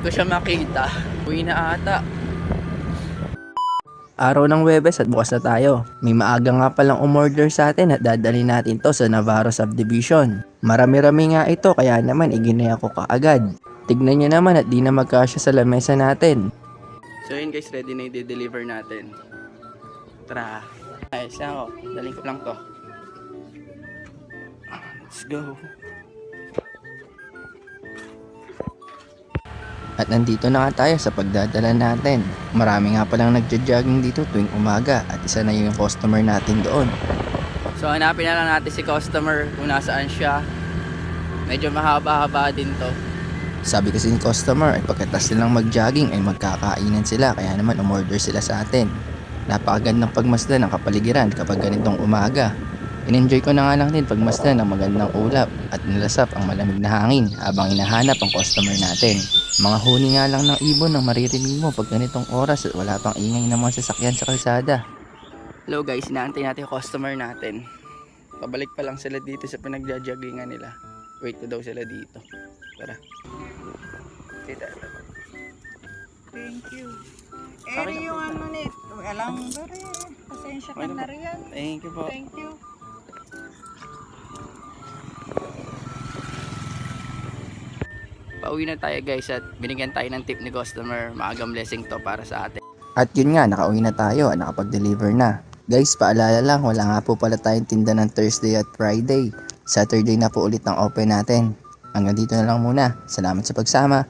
Hindi ko siya makita. Uwi na ata. Araw ng Webes at bukas na tayo. May maaga nga palang umorder sa atin at dadali natin to sa Navarro Subdivision. Marami-rami nga ito kaya naman iginaya ko kaagad. Tignan nyo naman at di na magkasya sa lamesa natin. So yun guys, ready na i-deliver natin. Tara. Ayos na ako. Daling ko lang to. Let's go. At nandito na nga tayo sa pagdadala natin. Marami nga palang nagja-jogging dito tuwing umaga at isa na yung customer natin doon. So hanapin na lang natin si customer kung nasaan siya. Medyo mahaba-haba din to. Sabi kasi ni customer ay pagkatapos nilang mag-jogging ay magkakainan sila kaya naman umorder sila sa atin. Napakagandang pagmasdan ng kapaligiran kapag ganitong umaga. In-enjoy ko na nga lang din pagmasdan ng magandang ulap at nilasap ang malamig na hangin habang hinahanap ang customer natin. Mga huni nga lang ng ibon ang maririnig mo pag ganitong oras at wala pang ingay ng mga sasakyan sa kalsada. Hello guys, inaantay natin yung customer natin. Pabalik pa lang sila dito sa pinagja-joggingan nila. Wait na daw sila dito. Tara. Kita. Thank you. Okay Eri na yung po. ano nito. Alam mo rin. Pasensya ka Okay na na po. rin. Thank you po. Thank you. Pauwi na tayo guys at binigyan tayo ng tip ni customer. Maagang blessing to para sa atin. At yun nga, nakauwi na tayo at nakapag-deliver na. Guys, paalala lang, wala nga po pala tayong tinda ng Thursday at Friday. Saturday na po ulit ang open natin. Hanggang dito na lang muna. Salamat sa pagsama.